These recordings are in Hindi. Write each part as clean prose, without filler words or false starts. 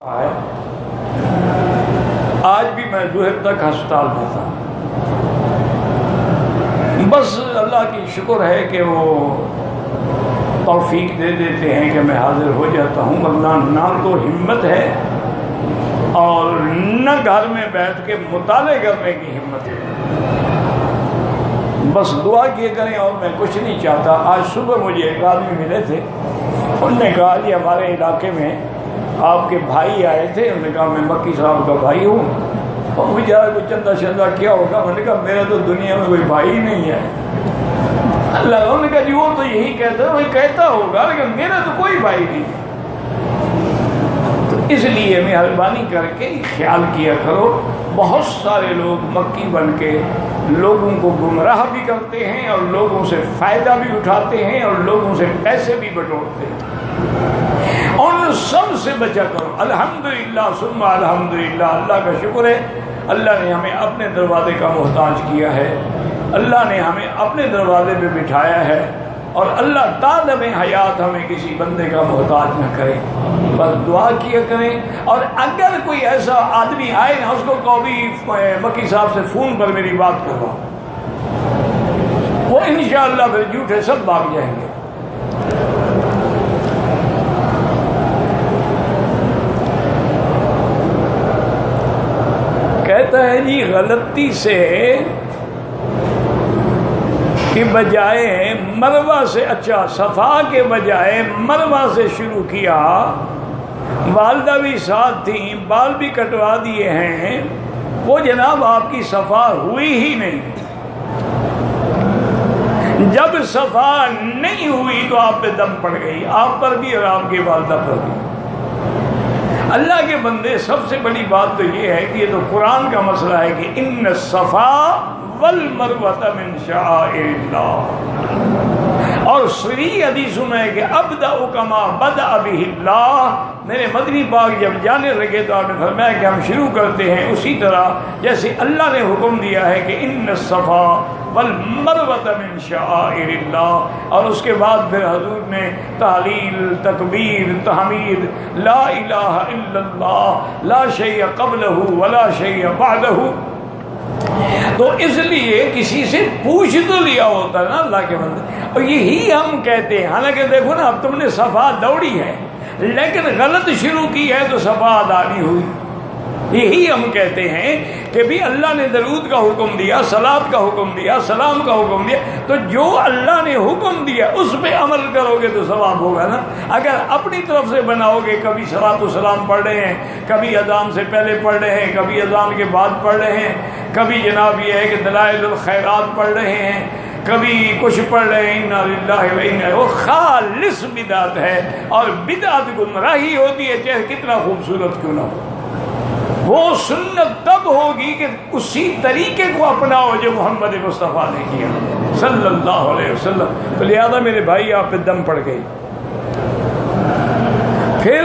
आज भी मैं ज़ोहर तक अस्पताल में था। बस अल्लाह की शुक्र है कि वो तौफीक दे देते हैं कि मैं हाजिर हो जाता हूँ, वरना ना तो हिम्मत है और न घर में बैठ के मुताले करने की हिम्मत है। बस दुआ किए करें और मैं कुछ नहीं चाहता। आज सुबह मुझे एक आदमी मिले थे, उन्होंने कहा कि हमारे इलाके में आपके भाई आए थे। उन्होंने कहा मैं मक्की साहब का भाई हूँ और मुझे कोई चंदा शंदा क्या होगा। मैंने कहा मेरा तो दुनिया में कोई भाई नहीं है। अल्लाह, उन्होंने कहा जी वो तो यही कहता है, वही कहता होगा, लेकिन मेरा तो कोई भाई नहीं है। तो इसलिए मेहरबानी करके ख्याल किया करो, बहुत सारे लोग मक्की बन के लोगों को गुमराह भी करते हैं और लोगों से फ़ायदा भी उठाते हैं और लोगों से पैसे भी बटोरते हैं। उन सब से बचा करो। अल्हम्दुलिल्लाह सुम्मा अल्हम्दुलिल्लाह, अल्लाह का शुक्र है, अल्लाह ने हमें अपने दरवाजे का मोहताज किया है, अल्लाह ने हमें अपने दरवाजे पे बिठाया है और अल्लाह ताला में हयात हमें किसी बंदे का मोहताज न करे। बस दुआ किया करें। और अगर कोई ऐसा आदमी आए ना, उसको कभी मक्की साहब से फ़ोन पर मेरी बात करवाओ, वो इंशाअल्लाह फिर झूठे सब भाग जाएंगे। कहता है जी गलती से के बजाय मरवा से, अच्छा सफ़ा के बजाय मरवा से शुरू किया, वालदा भी साथ थी, बाल भी कटवा दिए हैं, वो जनाब आपकी सफ़ा हुई ही नहीं। जब सफ़ा नहीं हुई तो आप पे दम पड़ गई, आप पर भी और आपके वालदा पर भी। अल्लाह के बंदे, सबसे बड़ी बात तो ये है कि ये तो कुरान का मसला है कि इन्न सफ़ा वल मरवता मिन शाइरिल्लाह। और सही हदीसों में है कि अब्दअ कमा बदअ बिहिल्लाह। मेरे मदनी पाक जब जाने लगे तो आपने फरमाया कि हम शुरू करते हैं उसी तरह जैसे अल्लाह ने हुक्म दिया है कि इन्न सफ़ा वल मरवता मिन शाइरिल्लाह। और उसके बाद फिर हजूर ने तहलील, तकबीर, तहमीद, ला इलाहा इल्लल्लाह, ला शैअ क़ब्लहु वला शैअ बअदहु। तो इसलिए किसी से पूछ तो लिया होता है ना अल्लाह के बंदे। और यही हम कहते हैं, हालांकि देखो ना, अब तुमने सफ़ा दौड़ी है लेकिन गलत शुरू की है तो सफ़ा अदा नहीं हुई। यही हम कहते हैं कि भी अल्लाह ने दरूद का हुक्म दिया, सलात का हुक्म दिया, सलाम का हुक्म दिया, तो जो अल्लाह ने हुक्म दिया उस पर अमल करोगे तो सवाब होगा ना। अगर अपनी तरफ से बनाओगे, कभी सलात व सलाम पढ़ रहे हैं, कभी अजान से पहले पढ़ रहे हैं, कभी अजान के बाद पढ़ रहे हैं, कभी जनाब ये है कि दलाइलुल खैरात पढ़ रहे हैं, कभी कुछ पढ़ रहे हैं, इन्ना लिल्लाहि व इन्ना, वो खालिस बिदात है। और बिदात गुमराही होती है, चाहे कितना खूबसूरत क्यों ना हो। वो सुन्नत तब होगी कि उसी तरीके को अपनाओ जो मोहम्मद मुस्तफ़ा ने किया सल्लल्लाहु अलैहि वसल्लम। तो लिहाजा मेरे भाई आप पे दम पड़ गई। फिर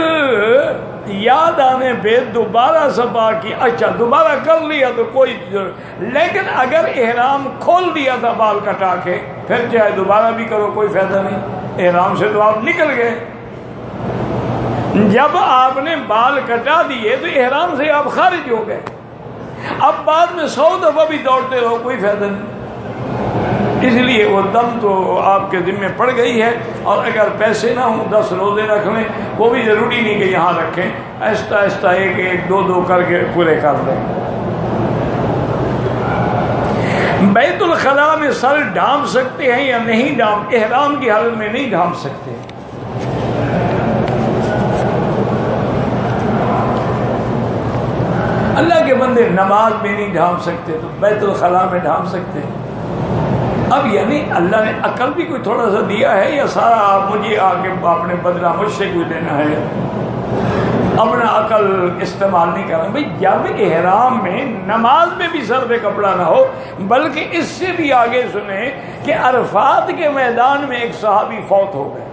याद आने पे दोबारा सफा की, अच्छा दोबारा कर लिया तो कोई, लेकिन अगर एहराम खोल दिया था बाल कटा के, फिर चाहे दोबारा भी करो कोई फायदा नहीं, एहराम से तो आप निकल गए। जब आपने बाल कटा दिए तो एहराम से आप खारिज हो गए। अब बाद में 100 दफ़ा भी दौड़ते रहो कोई फायदा नहीं। इसलिए वो दम तो आपके जिम्मे पड़ गई है। और अगर पैसे ना हों 10 रोज़े रख लें, वो भी ज़रूरी नहीं कि यहाँ रखें, आहिस्ता आहिस्ता एक एक दो दो करके पूरे कर लें। बैतुल खला में सर ढांप सकते हैं या नहीं ढांप, एहराम की हालत में नहीं ढांप सकते। अल्लाह के बंदे नमाज में नहीं ढांप सकते तो बैतुल खला में ढांप सकते हैं। अब यानी अल्लाह ने अकल भी कोई थोड़ा सा दिया है या सारा आप मुझे आके आपने बदला मुझसे कोई लेना है, अपना अकल इस्तेमाल नहीं करना। भाई जब एहराम में नमाज में भी सर पे कपड़ा ना हो, बल्कि इससे भी आगे सुने कि अरफात के मैदान में एक सहाबी फौत हो गए।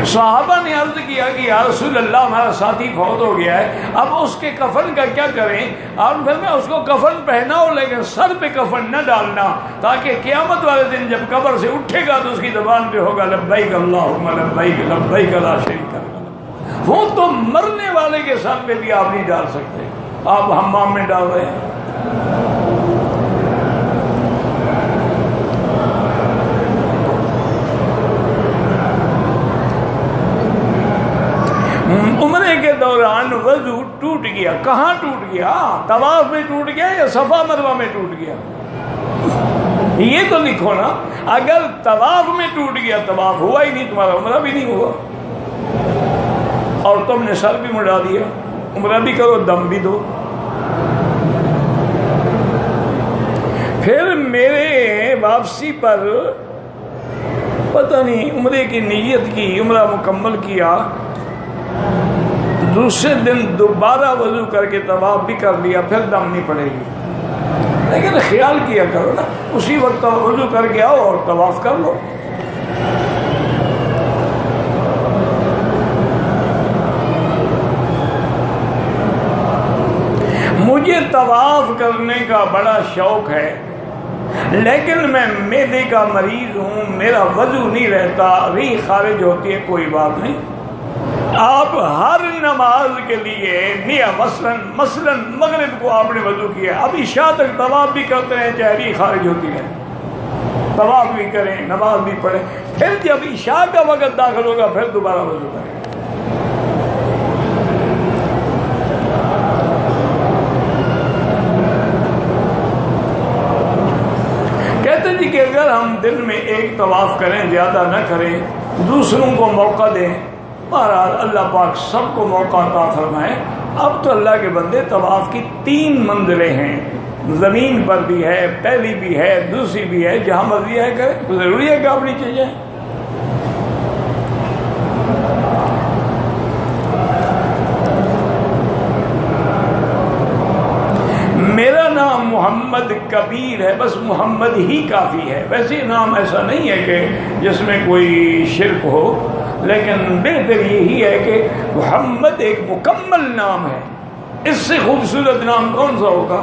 सहाबा ने अर्ज किया कि या रसूल अल्लाह, हमारा साथी फौत हो गया है, अब उसके कफन का क्या करें। और फिर मैं उसको कफन पहनाओ लेकिन सर पे कफन न डालना, ताकि क़यामत वाले दिन जब कब्र से उठेगा तो उसकी ज़बान पे होगा लब्बैक अल्लाहुम्मा लब्बैक लब्बैक ला शरीका लक। वो तो मरने वाले के सर पे भी आप नहीं डाल सकते, आप हम्माम में डाल रहे हैं। उम्रे के दौरान वजू टूट गया, कहाँ टूट गया? तवाफ में टूट गया या सफा मरवा में टूट गया? ये तो लिखो ना। अगर तवाफ में टूट गया, तवाफ हुआ ही नहीं, तुम्हारा उम्रा भी नहीं हुआ, और तुमने सर भी मुड़ा दिया। उम्रा भी करो, दम भी दो। फिर मेरे वापसी पर पता नहीं उम्रे की नीयत की, उम्रा मुकम्मल किया, दूसरे दिन दोबारा वजू करके तवाफ भी कर लिया, फिर दम नहीं पड़ेगी। लेकिन ख्याल किया करो ना, उसी वक्त वजू करके आओ और तवाफ कर लो। मुझे तवाफ करने का बड़ा शौक है, लेकिन मैं मैदे का मरीज हूँ, मेरा वजू नहीं रहता, री खारिज होती है। कोई बात नहीं, आप हर नमाज के लिए निया मसलन मगरिब को आपने वजू किया, अब इशा तक तवाफ भी करते हैं, चाहे री खारिज होती है, तवाफ भी करें, नमाज भी पढ़ें, फिर जब इशा का वक्त दाखिल होगा फिर दोबारा वजू करें। कहते जी कि अगर हम दिन में एक तवाफ करें, ज़्यादा न करें, दूसरों को मौका दें, महाराज अल्लाह पाक सबको मौका अता फरमाए। अब तो अल्लाह के बंदे तवाफ की 3 मंजिलें हैं, ज़मीन पर भी है, पहली भी है, दूसरी भी है, जहाँ मर्जी है करें। तो ज़रूरी है कि आप नीचे जाएं। मेरा नाम मोहम्मद कबीर है, बस मोहम्मद ही काफ़ी है। वैसे नाम ऐसा नहीं है कि जिसमें कोई शिरक हो, लेकिन बेहतर यही है कि मोहम्मद एक मुकम्मल नाम है। इससे खूबसूरत नाम कौन सा होगा?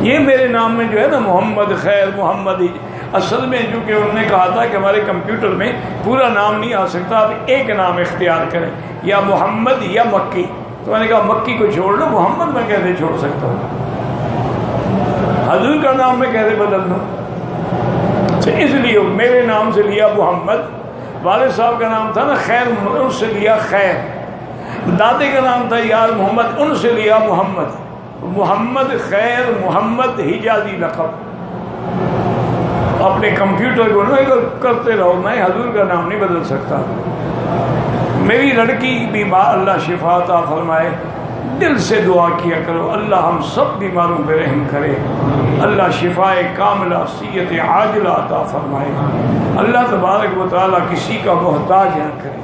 ये मेरे नाम में जो है ना, मोहम्मद खैर, मोहम्मद ही, असल में चूँकि उन्होंने कहा था कि हमारे कंप्यूटर में पूरा नाम नहीं आ सकता, आप एक नाम इख्तियार करें, या मोहम्मद या मक्की। तो मैंने कहा मक्की को छोड़ लो, मोहम्मद मैं कैसे छोड़ सकता हूँ? हजूर का नाम मैं कैसे बदल दूँ? तो इसलिए मेरे नाम से लिया मोहम्मद, वालिद साहब का नाम था ना खैर, उनसे लिया खैर, दादे का नाम था यार मोहम्मद, उनसे लिया मोहम्मद। मोहम्मद खैर, मोहम्मद हिजाजी लक़ब। अपने कंप्यूटर को ना करते रहो, मैं हजूर का नाम नहीं बदल सकता। मेरी लड़की बीमार, अल्लाह शिफा अता फरमाए, दिल से दुआ किया करो, अल्लाह हम सब बीमारों पर रहम करे, अल्लाह शिफाए कामिला सीयत आजिला अता फरमाए, अल्लाह तबारक व तआला किसी का मोहताज न करे।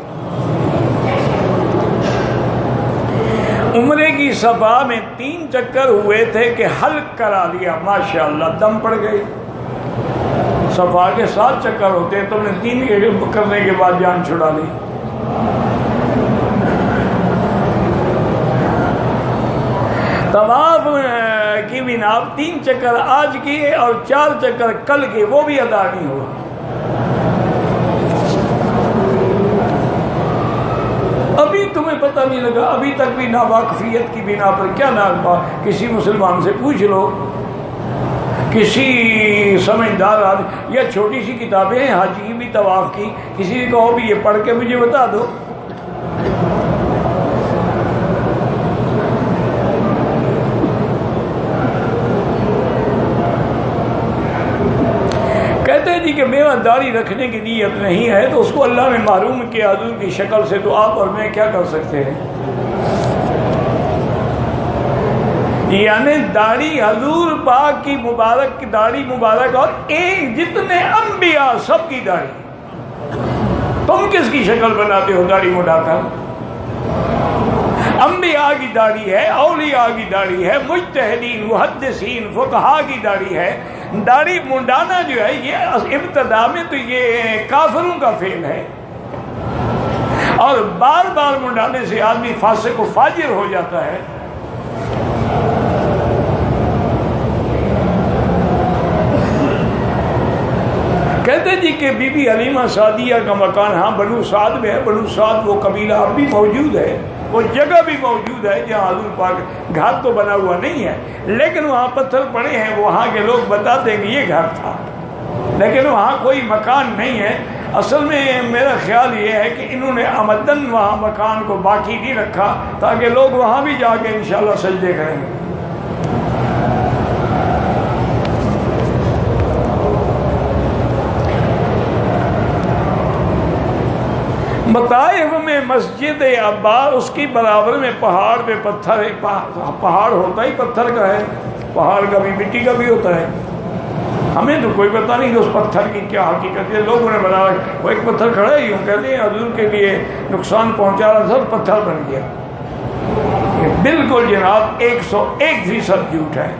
उम्रे की सभा में 3 चक्कर हुए थे कि हल्क करा लिया, माशाअल्लाह दम पड़ गई। सफा के 7 चक्कर होते हैं, तुमने 3 करने के बाद जान छुड़ा ली। तवाफ की भी नाम 3 चक्कर आज किए और 4 चक्कर कल के, वो भी अदा नहीं हुआ। अभी तुम्हें पता नहीं लगा, अभी तक भी नावाकफियत की बिना पर क्या नागबा, किसी मुसलमान से पूछ लो, किसी समझदार आदमी, या छोटी सी किताबें हैं हाजी की भी तवाफ की, किसी को भी ये पढ़ के मुझे बता दो। कहते हैं जी कि मेरा दाढ़ी रखने की नीयत नहीं है, तो उसको अल्लाह ने मारूम किया हजूर की शक्ल से, तो आप और मैं क्या कर सकते हैं? यानी दाढ़ी हजूर पाक की मुबारक की दाढ़ी मुबारक, और एक जितने अंबिया सब की दाढ़ी। तुम किसकी शक्ल बनाते हो दाढ़ी मुड़ाकर? अंबिया की दाढ़ी है, औलिया की दाढ़ी है, मुज्तहिदीन मुहद्दिसीन फुक़हा की दाढ़ी है। दाढ़ी मुंडाना जो है ये इब्तिदा में तो ये काफिरों का फेल है, और बार बार मुंडाने से आदमी फासिक व फाजिर हो जाता है। कहते जी कि बीबी हलीमा सादिया का मकान हाँ बनु साद में है। बनु साद वो कबीला अब भी मौजूद है, वो जगह भी मौजूद है जहाँ हजूर पाक, घर तो बना हुआ नहीं है लेकिन वहाँ पत्थर पड़े हैं। वहाँ के लोग बताते हैं कि ये घर था, लेकिन वहाँ कोई मकान नहीं है। असल में मेरा ख्याल ये है कि इन्होंने आमदन वहाँ मकान को बाकी नहीं रखा ताकि लोग वहाँ भी जाके इंशाल्लाह सजदे करेंगे। मताइफ में मस्जिद अब्बा, उसकी बराबर में पहाड़ पे पत्थर है। पहाड़ होता ही पत्थर का है, पहाड़ का भी मिट्टी का भी होता है। हमें तो कोई पता नहीं कि उस पत्थर की क्या हकीकत है। लोगों ने बताया वो एक पत्थर खड़ा है, यूँ कहते हैं हजूर के लिए नुकसान पहुँचा रहा था, पत्थर बन गया। ये बिल्कुल जनाब 101% झूठ है।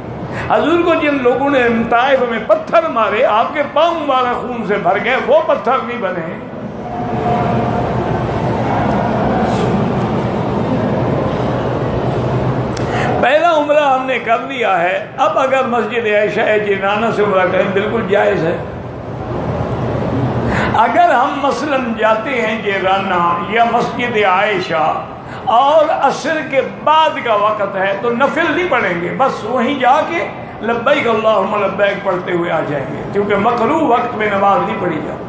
हजूर को जिन लोगों ने ताइफ में पत्थर मारे, आपके पाँव मुबारक खून से भर गए, वो पत्थर नहीं बने। पहला उम्रा हमने कर लिया है, अब अगर मस्जिद आयशा जिनाना से उम्रा करें बिल्कुल जायज़ है। अगर हम मसलन जाते हैं जिनाना या मस्जिद आयशा और असर के बाद का वक़्त है तो नफिल नहीं पढ़ेंगे, बस वहीं जाके लब्बैक अल्लाहुम्मा लब्बैक पढ़ते हुए आ जाएंगे, क्योंकि मकरूह वक्त में नमाज नहीं पढ़ी जाती।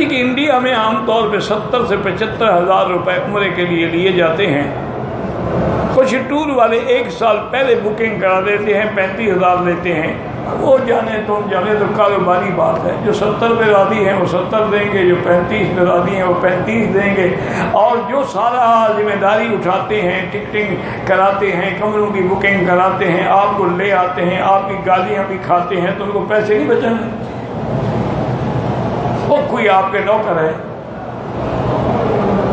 कि इंडिया में आमतौर पे 70 से 75 हज़ार रुपये उम्रे के लिए जाते हैं। कुछ टूर वाले एक साल पहले बुकिंग करा देते हैं, 35,000 लेते हैं। वो जाने तो कारोबारी बात है। जो 70 पे राजी हैं वो 70 देंगे, जो 35 पे राजी हैं वो 35 देंगे। और जो सारा जिम्मेदारी उठाते हैं, टिकटिंग कराते हैं, कमरों की बुकिंग कराते हैं, आपको ले आते हैं, आपकी गालियाँ भी खाते हैं, तो उनको पैसे नहीं बचाने। वो कोई आपके नौकर है,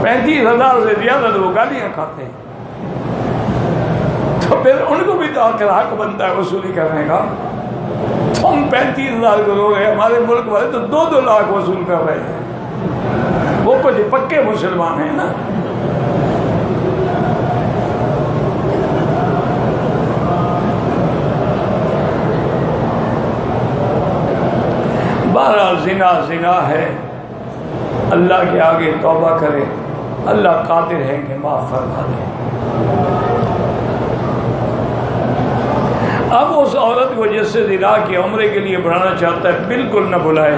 35,000 से ज्यादा तो वो गालियाँ खाते हैं, तो फिर उनको भी तो आखिर हक बनता है वसूली करने का। तुम 35,000 करोड़ है, हमारे मुल्क वाले तो 2-2 लाख वसूल कर रहे हैं। वो कुछ पक्के मुसलमान हैं ना। बहरहाल ज़िना है, अल्लाह के आगे तौबा करे, अल्लाह कादिर है कि माफ़ फरमा दे। अब उस औरत को जिससे ज़िना की उम्रे के लिए बुलाना चाहता है बिल्कुल न बुलाए।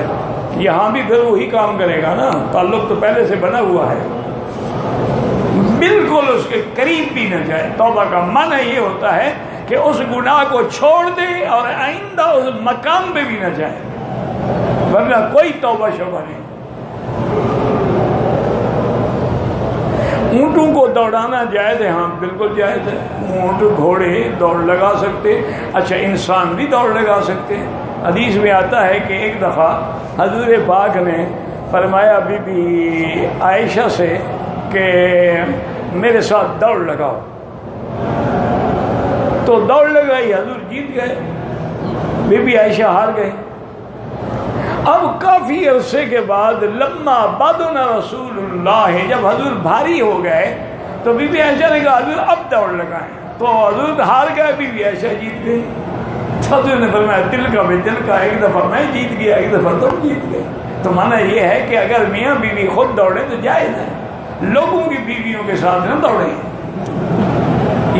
यहाँ भी फिर वही काम करेगा ना, ताल्लुक़ तो पहले से बना हुआ है। बिल्कुल उसके करीब भी न जाए। तौबा का माना ये होता है कि उस गुनाह को छोड़ दे और आइंदा उस मकाम पे भी न जाए, वरना कोई तौबा शौबा नहीं। ऊँटों को दौड़ाना जायज़ है, हाँ बिल्कुल जायज़ है। ऊँट घोड़े दौड़ लगा सकते, अच्छा इंसान भी दौड़ लगा सकते। हदीस में आता है कि एक दफ़ा हजूर पाक ने फरमाया बीबी आयशा से कि मेरे साथ दौड़ लगाओ, तो दौड़ लगाई, हजूर जीत गए, बीबी आयशा हार गए। अब काफ़ी अरसे के बाद लम्मा बादुना रसूलुल्लाह, जब हजूर भारी हो गए तो बीबी आयशा ने कहा हजूर अब दौड़ लगाएं, तो हजूर हार गए, बीबी आयशा जीत गई। हजूर ने फरमाया दिल का भी दिल का, एक दफ़ा मैं जीत गया, एक दफ़ा तुम जीत गए। तो माना ये है कि अगर मियाँ बीवी खुद दौड़े तो जायज़ है, लोगों की बीवियों के साथ न दौड़े।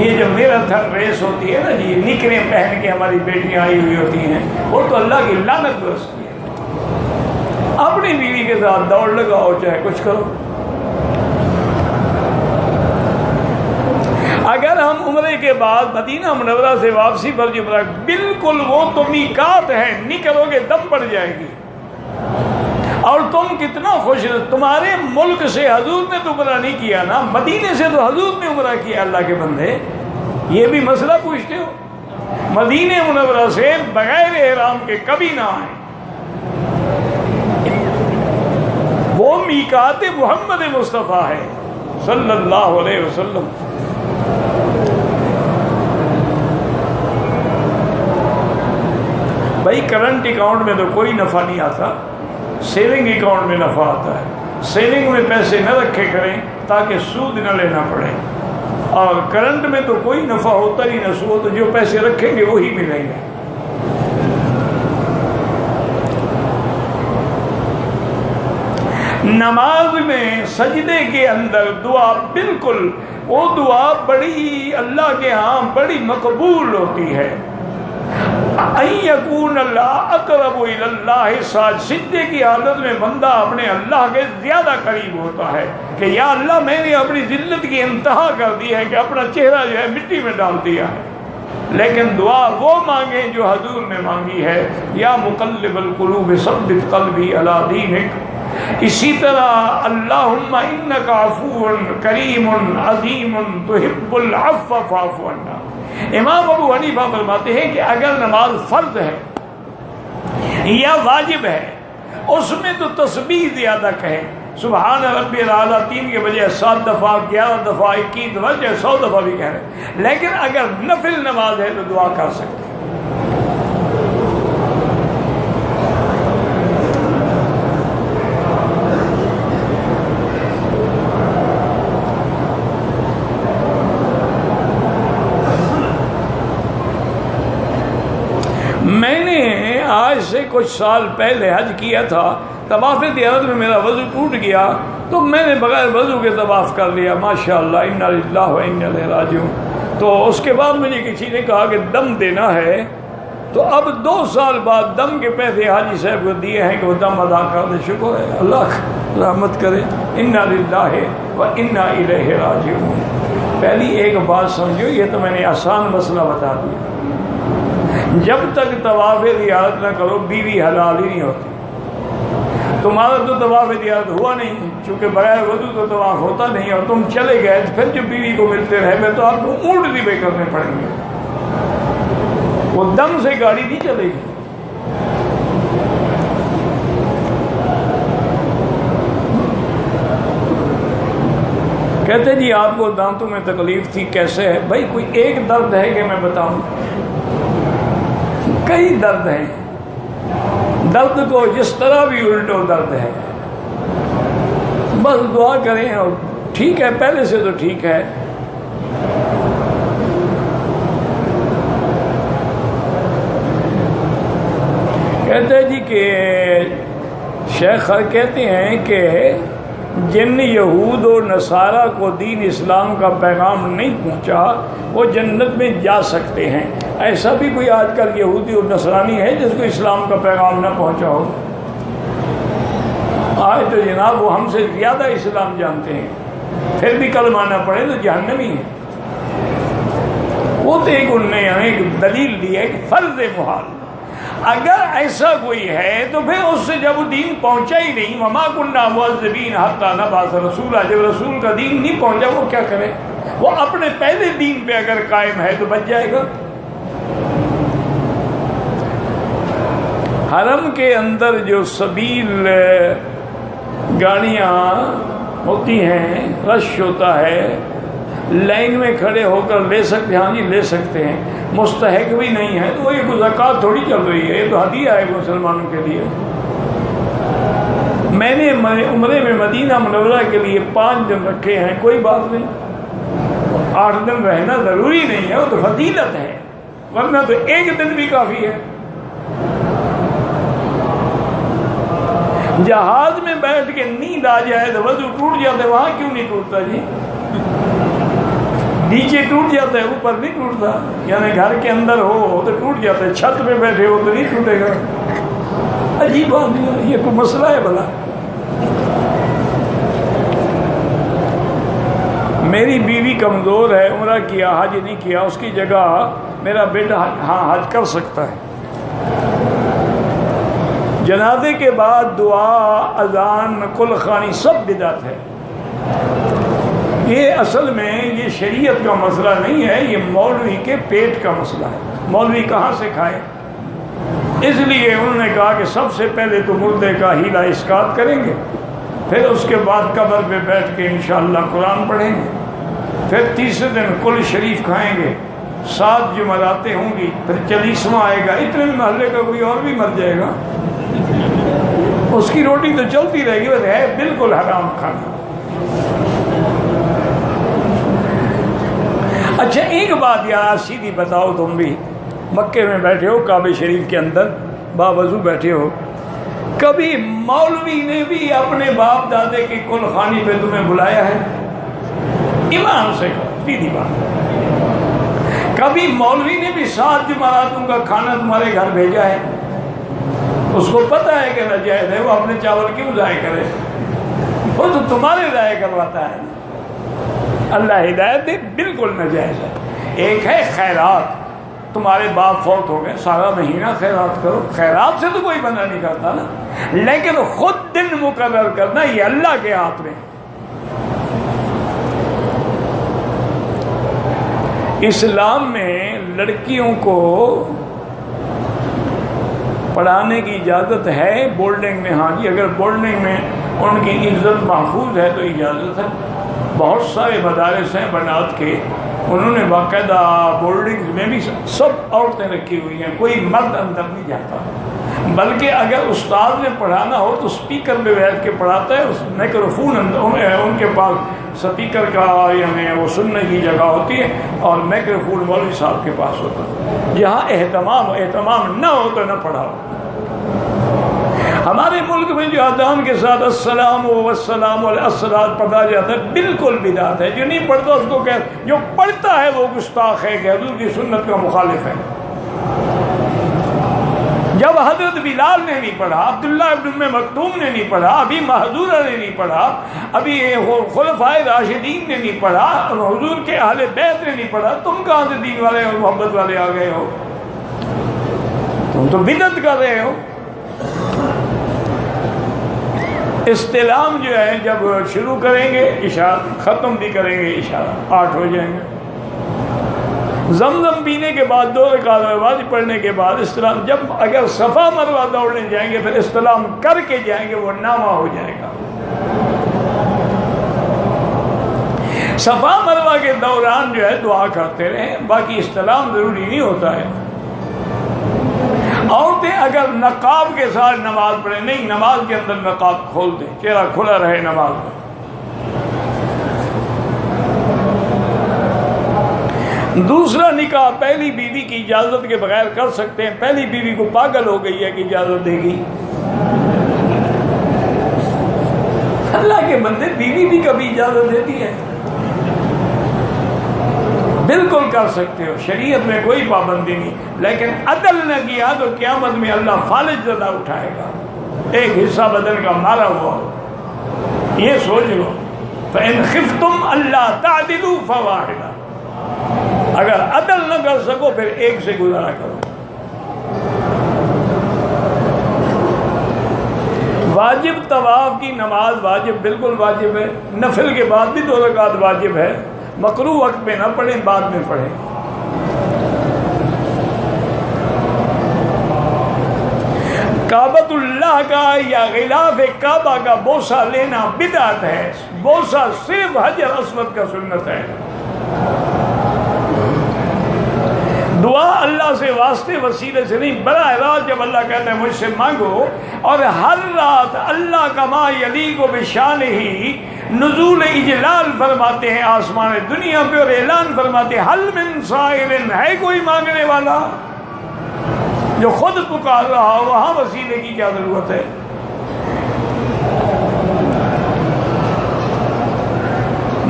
ये जो मैराथन रेस होती है ना जी, निकरें पहन के हमारी बेटियाँ आई हुई होती हैं, वो तो अल्लाह की लानत बरसती है। अपनी बीवी के साथ दौड़ लगाओ, चाहे कुछ करो। अगर हम उम्रे के बाद मदीना मुनव्वरा से वापसी पर जो बिल्कुल वो तो मीकात है, नहीं करोगे दम पड़ जाएगी। और तुम कितना खुश, तुम्हारे मुल्क से हजूर ने तो उम्रा नहीं किया ना, मदीने से तो हजूर ने उम्रा किया। अल्लाह के बंदे, ये भी मसला पूछते हो। मदीने मुनव्वरा से बगैर एहराम के कभी ना आए, वो मीकात मोहम्मद मुस्तफ़ा है सल्लल्लाहु अलैहि वसल्लम। भाई करंट अकाउंट में तो कोई नफ़ा नहीं आता, सेविंग अकाउंट में नफ़ा आता है। सेविंग में पैसे न रखे करें ताकि सूद न लेना पड़े। और करंट में तो कोई नफ़ा होता ही न सूद, तो जो पैसे रखेंगे वही मिलेंगे। नमाज में सजदे के अंदर दुआ, बिल्कुल वो दुआ बड़ी अल्लाह के यहाँ बड़ी मकबूल होती है। यकून अल्लाह अक़रबु इलल्लाह साज, सिजदे की हालत में बंदा अपने अल्लाह के ज़्यादा करीब होता है कि या अल्लाह मैंने अपनी जिल्लत की इंतहा कर दी है कि अपना चेहरा जो है मिट्टी में डाल दिया है। लेकिन दुआ वो मांगे जो हजूर ने मांगी है, या मुक़ल्लिबल क़ुलूब सब्बित क़ल्बी अला दीनिक। इसी तरह अल्लाहुम्मा इन्नका अफ़ूउन करीमुन अज़ीमुन तुहिब्बुल अफ़्व फ़अफ़ु अन्ना। इमाम अबू हनीफा फरमाते हैं कि अगर नमाज फ़र्ज है या वाजिब है, उसमें तो तस्बीह ज़्यादा कहें, सुबहान रब्बिल आला 3 के बजाय 7 दफ़ा, 11 दफ़ा, 21 दफ़ा, 100 दफ़ा भी कह रहे हैं। लेकिन अगर नफिल नमाज है तो दुआ कर सकते हैं। मैंने आज से कुछ साल पहले हज किया था। तवाफ़ ज़ियारत में मेरा वज़ू टूट गया तो मैंने बगैर वज़ू के तवाफ़ कर लिया। माशाअल्लाह, इन्ना लिल्लाहि व इन्ना इलैहि राजिऊन। तो उसके बाद मुझे किसी ने कहा कि दम देना है, तो अब 2 साल बाद दम के पैसे हाजी साहब को दिए हैं कि वो दम अदा कर दे। शुक्र है, अल्लाह रहमत करे। इन्ना लिल्लाहि व इन्ना इलैहि राजिऊन। पहली एक बात समझो, ये तो मैंने आसान मसला बता दिया। जब तक तवाफ़ ज़ियारत न करो बीवी हलाल ही नहीं होती। तुम्हारा तो तवाफ़ ज़ियारत हुआ नहीं, चूँकि बगैर वज़ू तो तवाफ़ होता नहीं, और तुम चले गए तो फिर जो बीवी को मिलते रहे तो आपको ऊँट दिबे करने पड़ेंगे। वो दम से गाड़ी नहीं चलेगी। कहते जी आपको दांतों में तकलीफ थी, कैसे है भाई? कोई एक दर्द है कि मैं बताऊं? कई दर्द हैं। दर्द को जिस तरह भी उल्टो दर्द है, बस दुआ करें और ठीक है, पहले से तो ठीक है। कहते हैं जी कि शेख कहते हैं कि जिन यहूद और नसारा को दीन इस्लाम का पैगाम नहीं पहुंचा वो जन्नत में जा सकते हैं। ऐसा भी कोई आजकल यहूदी और नसरानी है जिसको इस्लाम का पैगाम ना पहुंचा हो? आज तो जनाब वो हमसे ज़्यादा इस्लाम जानते हैं, फिर भी कल माना पड़े तो जहन्नमी है। वो तो एक उनने यहाँ एक दलील दी है कि फ़र्ज़ मुहाल। अगर ऐसा कोई है तो फिर उससे जब वो दीन पहुंचा ही नहीं, वमा कुन्ना मुअज़्ज़िबीन हत्ता नबअस रसूला, जब रसूल का दीन नहीं पहुंचा वो क्या करे? वो अपने पहले दीन पे अगर कायम है तो बच जाएगा। हरम के अंदर जो सबील गाड़ियाँ होती हैं, रश होता है, लाइन में खड़े होकर ले सकते हैं। हाँ जी ले सकते हैं, मुस्तहक भी नहीं है तो ये कोई ज़कात थोड़ी चल रही है, ये तो हदिया है मुसलमानों के लिए। मैंने उम्रे में मदीना मुनव्वरा के लिए 5 दिन रखे हैं, कोई बात नहीं। 8 दिन रहना ज़रूरी नहीं है, वो तो फजीलत है, वरना तो 1 दिन भी काफ़ी है। जहाज में बैठ के नींद आ जाए तो वजू टूट जाता है, वहाँ क्यों नहीं टूटता जी? नीचे टूट जाता है, ऊपर नहीं टूटता। यानी घर के अंदर हो तो टूट जाता है, छत पे बैठे हो तो नहीं टूटेगा। अजीब बात नहीं, ये कोई मसला है भला? मेरी बीवी कमज़ोर है, उम्रा किया, हज नहीं किया, उसकी जगह मेरा बेटा हाँ हज कर सकता है। जनाजे के बाद दुआ, अजान, कुलखानी सब बिदअत है। ये असल में ये शरीयत का मसला नहीं है, ये मौलवी के पेट का मसला है। मौलवी कहाँ से खाए? इसलिए उन्होंने कहा कि सबसे पहले तो मुर्दे का हीला इस्कात करेंगे, फिर उसके बाद कब्र पे बैठ के इंशाअल्लाह कुरान पढ़ेंगे, फिर तीसरे दिन कुल शरीफ खाएंगे, 7 जुमरातें होंगी, फिर 40वां आएगा। इतने में महल्ले का कोई और भी मर जाएगा। उसकी रोटी तो चलती रहेगी, बस है बिल्कुल हराम खाना। अच्छा एक बात यार सीधी बताओ, तुम भी मक्के में बैठे हो, काबे शरीफ के अंदर बावजू बैठे हो, कभी मौलवी ने भी अपने बाप दादे की कुलखानी पे तुम्हें बुलाया है? ईमान से सीधी बात, कभी मौलवी ने भी 7 जुमारातों का खाना तुम्हारे घर भेजा है? उसको पता है कि नाजायज है, वो अपने चावल क्यों ज़ाय करे? वो तो तुम्हारे ज़ाय करवाता है। अल्लाह हिदायत दे, बिल्कुल नाजायज है। एक है खैरात, तुम्हारे बाप फौत हो गए, सारा महीना खैरात करो, खैरात से तो कोई बंदा नहीं करता ना, लेकिन खुद दिन मुकर्रर करना ये अल्लाह के हाथ में। इस्लाम में लड़कियों को पढ़ाने की इजाज़त है बोर्डिंग में, हाँ जी, अगर बोर्डिंग में उनकी इज्जत महफूज है तो इजाज़त है। बहुत सारे मदारिस हैं बनात के, उन्होंने बाकायदा बोर्डिंग में भी सब औरतें रखी हुई हैं, कोई मर्द अंदर नहीं जाता। बल्कि अगर उस्ताद ने पढ़ाना हो तो स्पीकर पे बैठ के पढ़ाता है, उस माइक्रोफोन उनके पास स्पीकर का यानी वो सुनने की जगह होती है, और माइक्रोफोन मौलवी साहब के पास होता है। जहाँ एहतमाम न हो तो न पढ़ाओ। हमारे मुल्क में जो अज़ान के साथ अस्सलाम वस्सलाम अस्सलात पढ़ा जाता है, बिल्कुल बिदात है। जो नहीं पढ़ता उसको कह, जो पढ़ता है वो गुस्ताख है, हुज़ूर की सुन्नत का मुखालिफ है। जब हजरत बिलाल ने नहीं पढ़ा, अब्दुल्लाह इब्न उम्मे मक्तूम ने नहीं पढ़ा, अभी महजूरा ने नहीं पढ़ा, अभी खुलफाए राशिदीन ने नहीं पढ़ा, हुजूर के अहले बैत ने नहीं पढ़ा, तुम कहाँ से दीन वाले और मोहब्बत वाले आ गए हो? तुम तो बिदअत कर रहे हो। इस्तिलाम जो है जब शुरू करेंगे इशारा, ख़त्म भी करेंगे इशारा, 8 हो जाएंगे। जमजम पीने के बाद 2 रकात नमाज़ पढ़ने के बाद इस्तिलाम, जब अगर सफ़ा मरवा दौड़ने जाएंगे फिर इस्तिलाम करके जाएंगे, वो नामा हो जाएगा। सफ़ा मरवा के दौरान जो है दुआ करते रहें, बाकी इस्तिलाम ज़रूरी नहीं होता है। औरतें अगर नकाब के साथ नमाज पढ़े, नहीं नमाज के अंदर नकाब खोल दें, चेहरा खुला रहे नमाज में। दूसरा निकाह पहली बीवी की इजाज़त के बगैर कर सकते हैं। पहली बीवी को पागल हो गई है कि इजाज़त देगी? अल्लाह के बंदे, बीवी भी कभी इजाज़त देती है? बिल्कुल कर सकते हो, शरीयत में कोई पाबंदी नहीं, लेकिन अदल न किया तो क़यामत में अल्लाह फालिज ज़दा उठाएगा, एक हिस्सा बदन का मारा हुआ। ये सोच लो, फ़इन खिफ्तुम अल्ला तादिलू फ़वाहिदा, अगर अदल न कर सको फिर एक से गुजारा करो। वाजिब तवाफ की नमाज वाजिब, बिल्कुल वाजिब है। नफिल के बाद भी 2 रकात वाजिब है। मकरू वक्त में ना पढ़े, बाद में पढ़े। काबतुल्लाह का या गिलाफ काबा का बोसा लेना बिदअत है। बोसा सिर्फ हजर अस्वद का सुन्नत है। दुआ अल्लाह से वास्ते वसीले से नहीं, बराह रात जब अल्लाह कहता है मुझसे मांगो, और हर रात अल्लाह का मा यलीक़ु बिशान ही नुज़ूल इजलाल फरमाते हैं आसमान दुनिया पे, और ऐलान फरमाते हैं हल मिन साइलिन, है कोई मांगने वाला? जो खुद पुकार रहा हो वहाँ वसीले की क्या जरूरत है?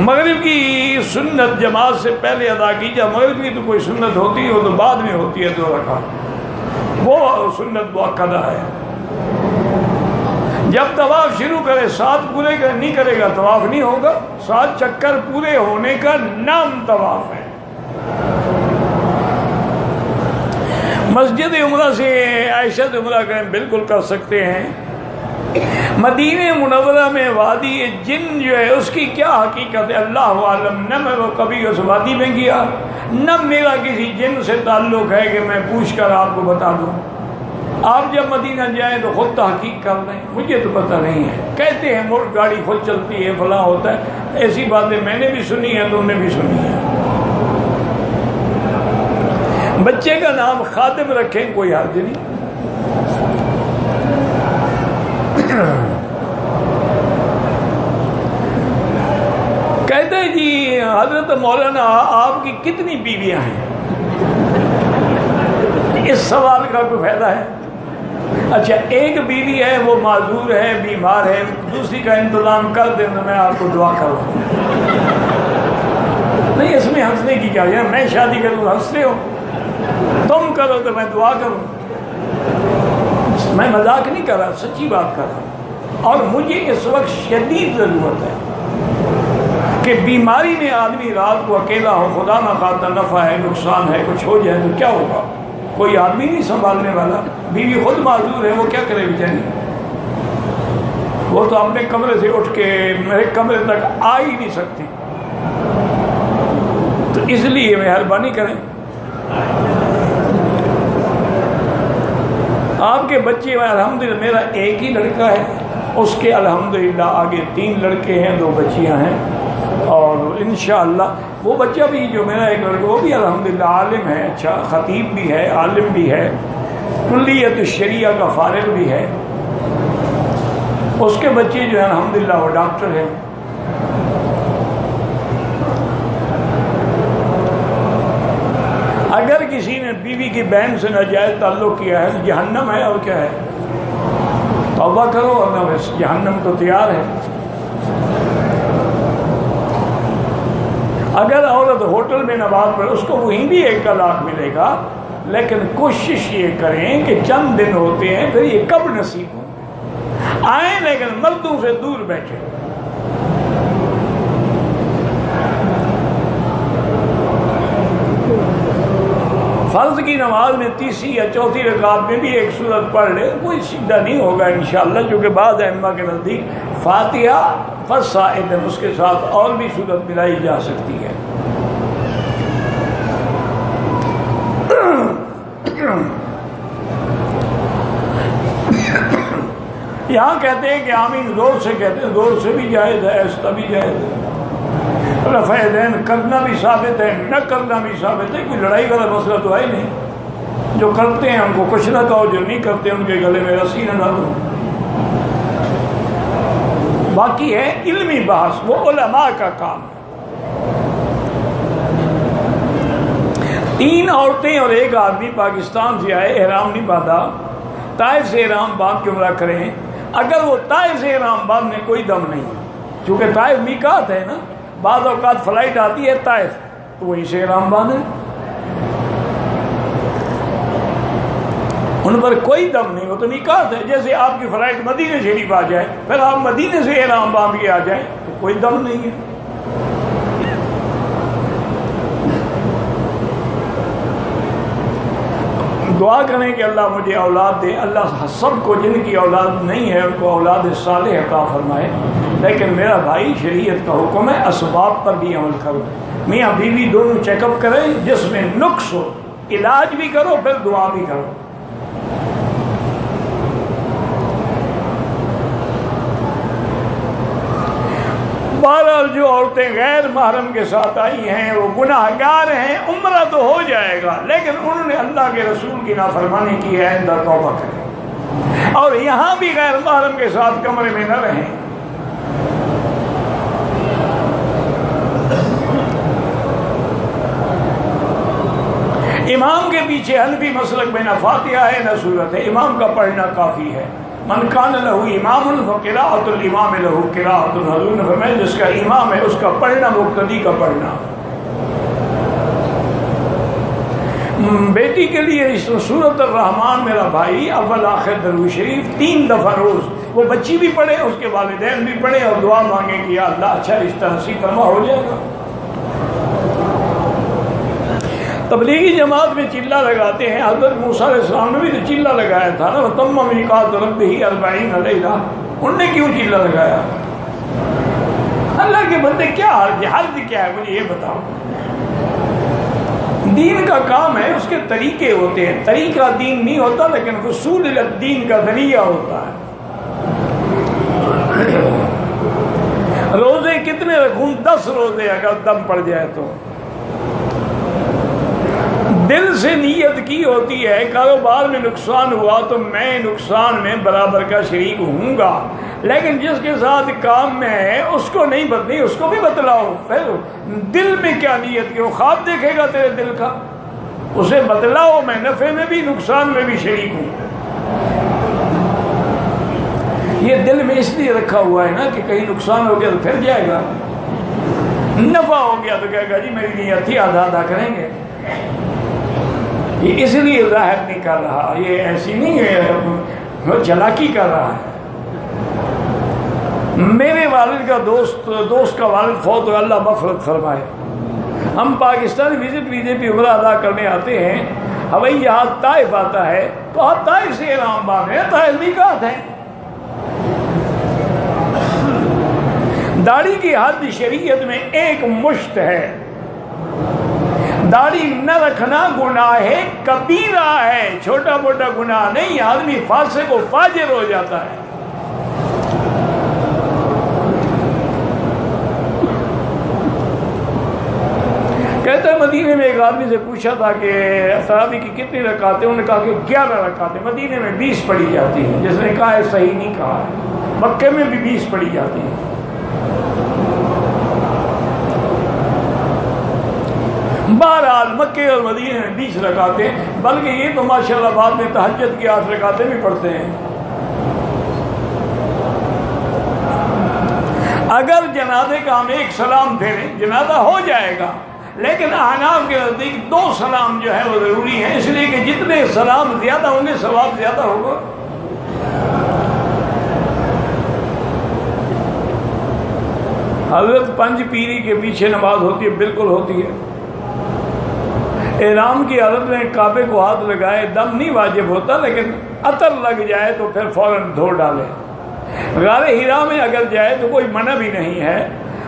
मगरिब की सुन्नत जमात से पहले अदा की जाए। मगरिब की तो कोई सुन्नत होती है, वो तो बाद में होती है 2 रकात, वो सुन्नत मुअक्कदा है। जब तवाफ शुरू करे 7 पूरे नहीं करेगा तवाफ नहीं होगा। 7 चक्कर पूरे होने का नाम तवाफ है। मस्जिद उमरा से आयशा से उमरा करें, बिल्कुल कर सकते हैं। मदीने मुनव्वरा में वादी जिन जो है उसकी क्या हकीकत है अल्लाह आलम। न मैं वो कभी उस वादी में गया, न मेरा किसी जिन से ताल्लुक़ है कि मैं पूछ कर आपको बता दूँ। आप जब मदीना जाएं तो खुद तहकीक कर लें, मुझे तो पता नहीं है। कहते हैं मोटर गाड़ी खुद चलती है, फलां होता है, ऐसी बातें मैंने भी सुनी है, तुमने भी सुनी है। बच्चे का नाम खादिम रखें, कोई हर्ज नहीं। कहते जी हजरत मौलाना आपकी कितनी बीवियां हैं? इस सवाल का कोई फायदा है? अच्छा, एक बीवी है, वो माजूर है, बीमार है, दूसरी का इंतजाम कर दें तो मैं आपको दुआ करूँ। नहीं, इसमें हंसने की क्या है? मैं शादी करूँ हंसते हो, तुम करो तो मैं दुआ करूँ। मैं मजाक नहीं कर रहा, सच्ची बात कर रहा। और मुझे इस वक्त शदीद ज़रूरत है कि बीमारी में आदमी रात को अकेला हो, खुदा ना खाता नफ़ा है नुकसान है, कुछ हो जाए तो क्या होगा? कोई आदमी नहीं संभालने वाला, बीवी खुद माजूर है, वो क्या करे बेचारी? वो तो अपने कमरे से उठ के मेरे कमरे तक आ ही नहीं सकती। तो इसलिए मेहरबानी करें, आपके बच्चे अल्हम्दुलिल्लाह, मेरा एक ही लड़का है, उसके अल्हम्दुलिल्लाह आगे 3 लड़के हैं, 2 बच्चियां हैं। और इंशाअल्लाह वो बच्चा भी जो मेरा एक लड़का, वो भी अल्हम्दुलिल्लाह आलिम है, अच्छा खतीब भी है, आलिम भी है, कुल्लियत शरिया का फारिग भी है। उसके बच्चे जो है अल्हम्दुलिल्लाह वो डॉक्टर है। अगर किसी ने बीवी की बहन से नाजायज ताल्लुक़ किया है तो जहन्नम है, और क्या है? तौबा करो, और जहन्नम तो तैयार है। अगर औरत होटल में नमाज पढ़े, उसको वहीं भी 1 तलाक मिलेगा, लेकिन कोशिश ये करें कि चंद दिन होते हैं, फिर ये कब नसीब हो आए, लेकिन मर्दों से दूर बैठे। फर्ज की नमाज में 3री या 4थी रकात में भी एक सूरत पढ़ ले, कोई सीधा नहीं होगा इंशाअल्लाह, क्योंकि बाद अइम्मा के नज़दीक फातिहा फसाइद, उसके साथ और भी सूरत मिलाई जा सकती है। यहाँ कहते हैं कि आमीन जोर से कहते हैं, जोर से भी जायज़ है, ऐसा भी जायज़ है। रफ़ैदैन करना भी साबित है, न करना भी साबित है। कोई लड़ाई वाला मसला तो है नहीं। जो करते हैं उनको कुछ ना कहो, जो नहीं करते उनके गले में रस्सी न डालो। बाकी है इल्मी बहस, वो उलमा का काम। 3 औरतें और 1 आदमी पाकिस्तान से आए, एहराम नहीं बांधा, ताइफ से एहराम बांध के उम्रा करें। अगर वो ताइफ से एहराम बांधने कोई दम नहीं, क्योंकि ताइफ मीकात है ना, बाद औकात फ्लाइट आती है ताइफ, तो वहीं से एहराम बांधे, उन पर कोई दम नहीं, वो तो मीकात है। जैसे आपकी फ्लाइट मदीने शरीफ आ जाए, फिर आप मदीने से एहराम बांध के आ जाए, तो कोई दम नहीं है। दुआ करें कि अल्लाह मुझे औलाद दे। अल्लाह सबको, जिनकी औलाद नहीं है उनको औलाद सालेह अता फरमाए। लेकिन मेरा भाई, शरीयत का हुक्म है असबाब पर भी अमल करो। मियाँ बीवी दोनों चेकअप करें, जिसमें नुक्स हो इलाज भी करो, फिर दुआ भी करो। बहरहाल जो औरतें गैर महरम के साथ आई हैं वो गुनाहगार हैं, उम्रा तो हो जाएगा, लेकिन उन्होंने अल्लाह के रसूल की नाफरमानी की है, आइंदा तौबा करें। और यहाँ भी गैर महरम के साथ कमरे में न रहें। इमाम के पीछे हनफी मसलक में न फातिहा है न सूरत है, इमाम का पढ़ना काफ़ी है। मन कान लहू इमामुन फ़क़िराअतुल इमाम लहू क़िराअतुन, हुज़ूर ने फरमाया जिसका इमाम है उसका पढ़ना मुक़्तदी का पढ़ना। बेटी के लिए सूरत ar-रहमान मेरा भाई अव्वल आखिर दरूद शरीफ 3 दफ़ा रोज़, वो बच्ची भी पढ़े, उसके वालिदैन भी पढ़े, और दुआ मांगे कि या अल्लाह अच्छा रिश्ता नसीब फरमा, हो जाएगा। तबलीगी जमात में चिल्ला लगाते हैं, हज़रत मूसा अलैहिस्सलाम ने भी तो चिल्ला लगाया था ना, तम्म मीक़ात रब्बिही 40 लैला, उनने क्यों चिल्ला लगाया? अल्लाह के बंदे क्या हर्ज क्या है, मुझे ये बताओ। दीन का काम है, उसके तरीके होते हैं, तरीका दीन नहीं होता, लेकिन वसूल इला दीन का जरिया होता है। रोजे कितने रखूं? 10 रोजे अगर दम पड़ जाए तो। दिल से नीयत की होती है कारोबार में नुकसान हुआ तो मैं नुकसान में बराबर का शरीक हूँगा, लेकिन जिसके साथ काम में है उसको नहीं बदली, उसको भी बतलाओ। फिर दिल में क्या नीयत की, वो ख्वाब देखेगा तेरे दिल का, उसे बतलाओ मैं नफ़े में भी नुकसान में भी शरीक हूँ। ये दिल में इसलिए रखा हुआ है ना कि कहीं नुकसान हो गया तो फिर जाएगा, नफा हो गया तो कहेगा जी मेरी नीयत थी, आधा आधा करेंगे। ये इसलिए जाहिर नहीं कर रहा, ये ऐसी नहीं है चालाकी कर रहा है। मेरे वालिद का दोस्त का वालिद फौत हो, अल्लाह मग़फ़िरत फरमाए। हम पाकिस्तान विजिट वीज़े पे उम्रा अदा करने आते हैं, हवाई जहाज ताइफ आता है तो आप ताइफ से इनाम बांधे, ताइफ मीक़ात है। दाढ़ी की हद शरीयत में एक मुश्त है, दाढ़ी न रखना गुनाह है, कबीरा है, छोटा मोटा गुनाह नहीं। आदमी फासिक और फाजिर हो जाता है। कहते हैं मदीने में एक आदमी से पूछा था कि तरावी की कितनी रकातें, उन्होंने कहा कि 11 रकातें। मदीने में 20 पढ़ी जाती हैं। जिसने कहा है सही नहीं कहा है, मक्के में भी 20 पढ़ी जाती हैं। बहरहाल मक्के और मदीने में 20 रकातें, बल्कि ये तो माशाल्लाह बाद में तहज्जुद की 8 रकातें भी पढ़ते हैं। अगर जनाजे का हम एक सलाम फेरें, जनाजा हो जाएगा, लेकिन अहनाफ के नज़दीक 2 सलाम जो है वो ज़रूरी है, इसलिए कि जितने सलाम ज़्यादा होंगे सवाब ज़्यादा होगा। हज़रत पंज पीरी के पीछे नमाज होती है, बिल्कुल होती है। एहराम की हालत में काबे को हाथ लगाए, दम नहीं वाजिब होता, लेकिन अतर लग जाए तो फिर फौरन धो डाले। गारे हीरा में अगर जाए तो कोई मना भी नहीं है।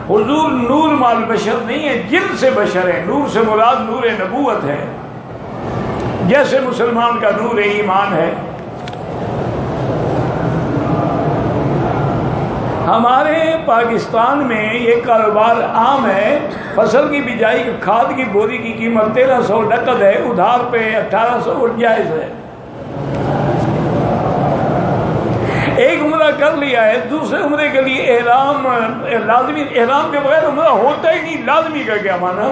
हुजूर नूर माल बशर नहीं है, जिन से बशर है। नूर से मुराद नूर नबूवत है, जैसे मुसलमान का नूर ईमान है। हमारे पाकिस्तान में ये कारोबार आम है। फसल की बिजाई खाद की बोरी की कीमत 1300 नकद है, उधार पे 1800 जायज़ है। एक उम्रा कर लिया है, दूसरे उम्रे के लिए एहराम लाजमी, एहराम के बगैर उम्रा होता ही नहीं। लाजमी का क्या माना?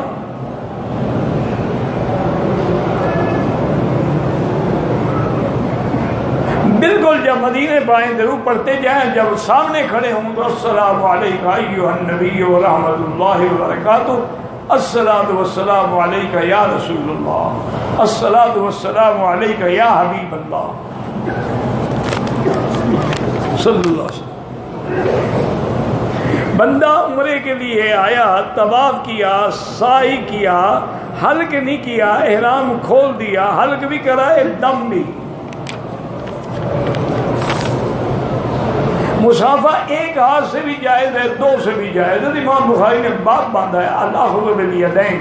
बिल्कुल जब मदीने पाएं जरूर पढ़ते जाएं, जब सामने खड़े हों तो अस्सलामु अलैका अय्युहन नबी व रहमतुल्लाहि व बरकातुहू, अस्सलातु वस्सलामु अलैका या रसूलुल्लाह, अस्सलातु वस्सलामु अलैका या हबीबल्लाह सल्लल्लाहु अलैहि वसल्लम। बंदा उम्रे के लिए आया, तवाफ किया, साई किया, हल्क नहीं किया, एहराम खोल दिया, हल्क भी कराए, दम भी। मुसाफा एक हाथ से भी जायज़ है, 2 से भी जायज़ है। इमाम बुखारी ने बात बांधा है, अल्लाह बिल-यदैन।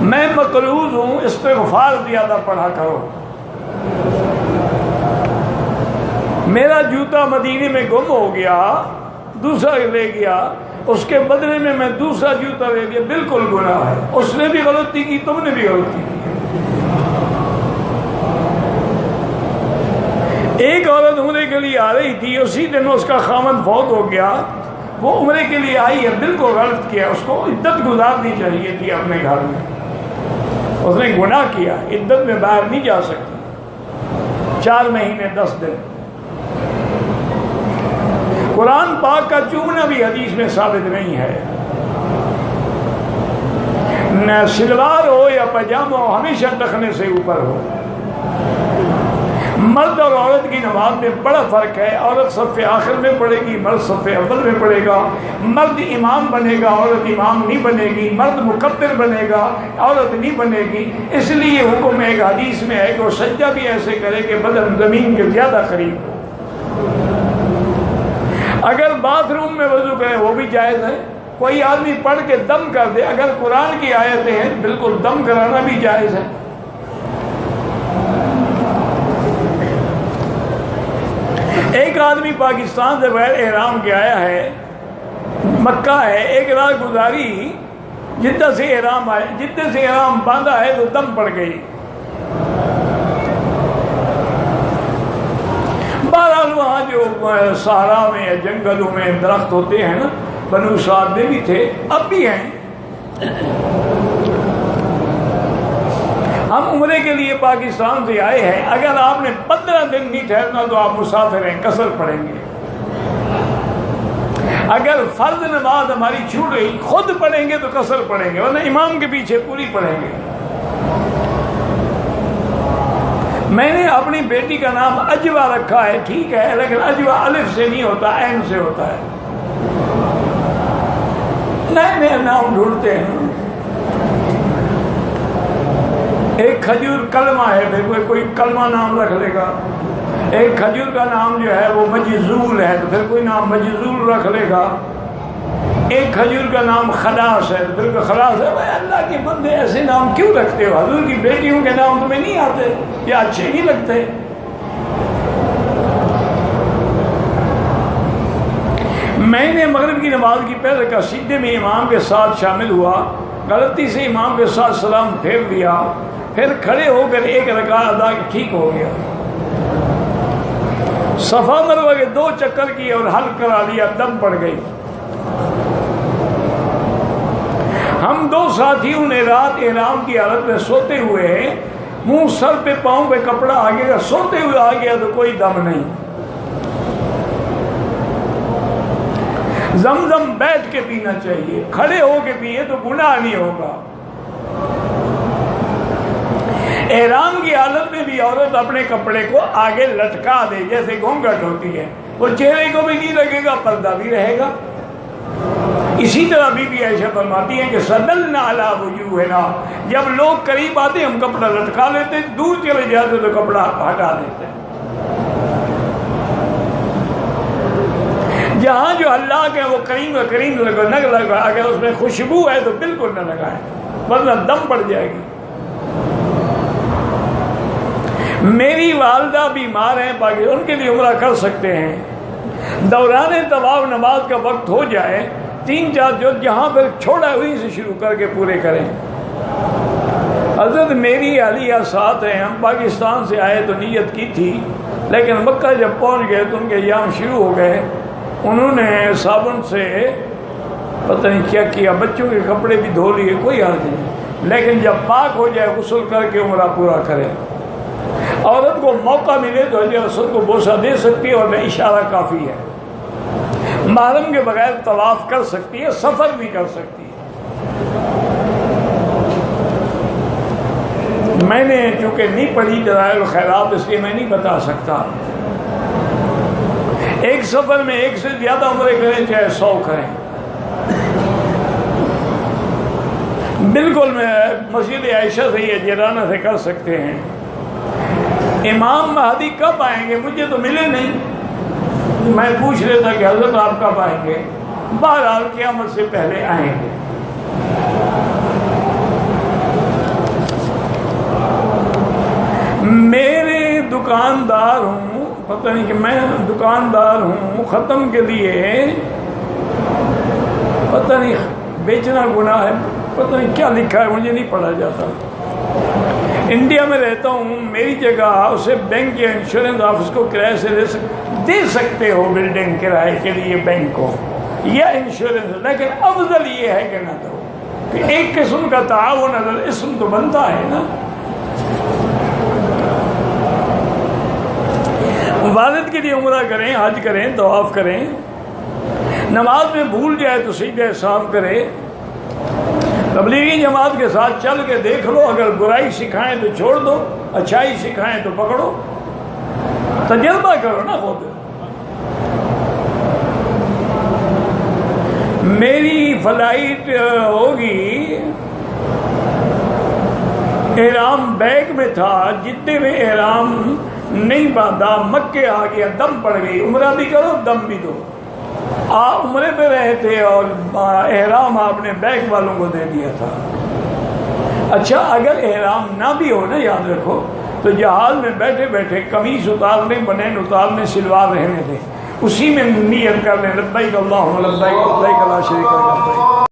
मैं मकरूज हूँ, इस्तिग़फ़ार ज़्यादा पढ़ा करो। मेरा जूता मदीने में गुम हो गया, दूसरा ले गया, उसके बदले में मैं दूसरा जूता ले गया, बिल्कुल गुनाह है। उसने भी गलती की, तुमने भी गलती की। एक औरत उम्रे के लिए आ रही थी, उसी दिन उसका खामन फौत हो गया। वो उम्रे के लिए आई है, बिल्कुल गलत किया, उसको इद्दत गुजारनी चाहिए थी अपने घर में। उसने गुनाह किया, इद्दत में बाहर नहीं जा सकती, 4 महीने 10 दिन। कुरान पाक का चूमना भी हदीस में साबित नहीं है। न सलवार हो या पजामा हो, हमेशा टखने से ऊपर हो। मर्द और औरत की नमाज में बड़ा फ़र्क है। औरत सफ़े आखिर में पढ़ेगी, मर्द सफ़े अव्वल में पढ़ेगा। मर्द इमाम बनेगा, औरत इमाम नहीं बनेगी। मर्द मुकब्बिर बनेगा, औरत नहीं बनेगी। इसलिए हुक्म एक हदीस में है कि वो सज्जा भी ऐसे करे कि बदन ज़मीन के ज़्यादा करीब हो। अगर बाथरूम में वज़ू करे वो भी जायज़ है। कोई आदमी पढ़ के दम कर दे, अगर कुरान की आयतें हैं, बिल्कुल दम कराना भी जायज़ है। एक आदमी पाकिस्तान से बगैर एहराम के आया है, मक्का है, एक रात गुजारी जिद्दा से एहराम आए, जिद्दे से एहराम बांधा है तो दम पड़ गई। बहरहाल वहाँ जो सहारा में या जंगलों में दरख्त होते हैं ना, बनु साद में भी थे, अब भी हैं। हम उम्रे के लिए पाकिस्तान से आए हैं, अगर आपने 15 दिन नहीं ठहरना तो आप मुसाफिर हैं, कसर पड़ेंगे। अगर फर्ज नमाज हमारी छूट गई, खुद पढ़ेंगे तो कसर पढ़ेंगे, वरना इमाम के पीछे पूरी पढ़ेंगे। मैंने अपनी बेटी का नाम अजवा रखा है, ठीक है, लेकिन अजवा अलिफ से नहीं होता, ऐन से होता है। नए नए नाम ढूंढते हैं। एक खजूर कलमा है, फिर कोई कलमा नाम रख लेगा। एक खजूर का नाम जो है वो मजजूल है, तो फिर कोई नाम मजजूल रख लेगा। एक खजूर का नाम खलास है, तो फिर कोई खलास है। भाई अल्लाह के बंदे ऐसे नाम क्यों रखते हो? हजूर की बेटियों के नाम तुम्हें नहीं आते या अच्छे नहीं लगते? मैंने मगरिब की नमाज की पहले कसीदे में इमाम के साथ शामिल हुआ, गलती से इमाम के साथ सलाम फेर दिया, फिर खड़े होकर एक रकात अदा की, ठीक हो गया। सफा मरवा के 2 चक्कर किए और हल करा लिया, दम पड़ गई। हम 2 साथियों ने रात एहराम की हालत में सोते हुए, मुंह सर पे पाँव पे कपड़ा आगे का, सोते हुए आ गया तो कोई दम नहीं। जमजम बैठ के पीना चाहिए, खड़े होके पिए तो गुनाह नहीं होगा। एहराम की हालत में भी औरत अपने कपड़े को आगे लटका दे, जैसे घूंघट होती है, वो चेहरे को भी नहीं लगेगा, पर्दा भी रहेगा। इसी तरह बीबी आयशा फरमाती हैं कि सदलना अला वुजूहिना, जब लोग करीब आते हम कपड़ा लटका लेते, दूर चले जाते तो कपड़ा हटा देते। जहाँ जो अल्लाह के वो करीम करीम न लगा, अगर उसमें खुशबू है तो बिल्कुल न लगाए, वरना दम पड़ जाएगी। मेरी वालदा बीमार हैं, बाकी उनके लिए उम्रा कर सकते हैं। दौरान तवाफ नमाज का वक्त हो जाए, 3-4 जो जहाँ पर छोड़ा वहीं से शुरू करके पूरे करें। हजरत मेरी अलिया साथ हैं, हम पाकिस्तान से आए तो नीयत की थी, लेकिन मक्का जब पहुँच गए तो उनके एग्जाम शुरू हो गए। उन्होंने साबुन से पता नहीं क्या किया, बच्चों के कपड़े भी धो लिए, कोई हाल नहीं, लेकिन जब पाक हो जाए गुस्ल करके उम्रा पूरा करें। औरत को मौका मिले तो रसूल को बोसा दे सकती है, और इशारा काफ़ी है। महरम के बगैर तवाफ कर सकती है, सफ़र भी कर सकती है। मैंने चूँकि नहीं पढ़ी दलाइल खैरात, इसलिए मैं नहीं बता सकता। एक सफ़र में एक से ज़्यादा उम्रे करें, चाहे 100 करें, बिल्कुल मैं मस्जिद आयशा से या जिराना से कर सकते हैं। इमाम महदी कब आएंगे? मुझे तो मिले नहीं। मैं पूछ लेता कि हजरत आप कब आएंगे? बहरहाल क़यामत से पहले आएंगे। मेरे दुकानदार हूँ, पता नहीं कि मैं दुकानदार हूँ, ख़त्म के लिए पता नहीं बेचना गुनाह है, पता नहीं क्या लिखा है, मुझे नहीं पढ़ा जाता। इंडिया में रहता हूँ, मेरी जगह उसे बैंक या इंश्योरेंस ऑफिस को किराए से दे सकते हो, बिल्डिंग किराए के लिए बैंक को या इंश्योरेंस, लेकिन अफजल ये है कि ना दो, कि एक किस्म का ताउन अदल इसम तो बनता है ना। वालिद के लिए उम्रा करें, हज करें, तवाफ करें, नमाज में भूल जाए तो सीधे साफ करें। तबलीगी जमात के साथ चल के देख लो, अगर बुराई सिखाएं तो छोड़ दो, अच्छाई सिखाएं तो पकड़ो, तजर्बा करो ना खुद। मेरी फ्लाइट होगी, एहराम बैग में था, जितने में एहराम नहीं बांधा, मक्के आ गया, दम पड़ गई। उम्रा भी करो, दम भी दो। आप उम्रे पे रहे थे और एहराम आपने बैग वालों को दे दिया था। अच्छा, अगर एहराम ना भी हो ना, याद रखो, तो जहाज में बैठे बैठे कमीज उतारने, बनेन उतारने, सिलवार रहने थे, उसी में नियत कर लें, लब्बैक अल्लाहुम्मा लब्बैक, लब्बैक ला शरीका लक लब्बैक।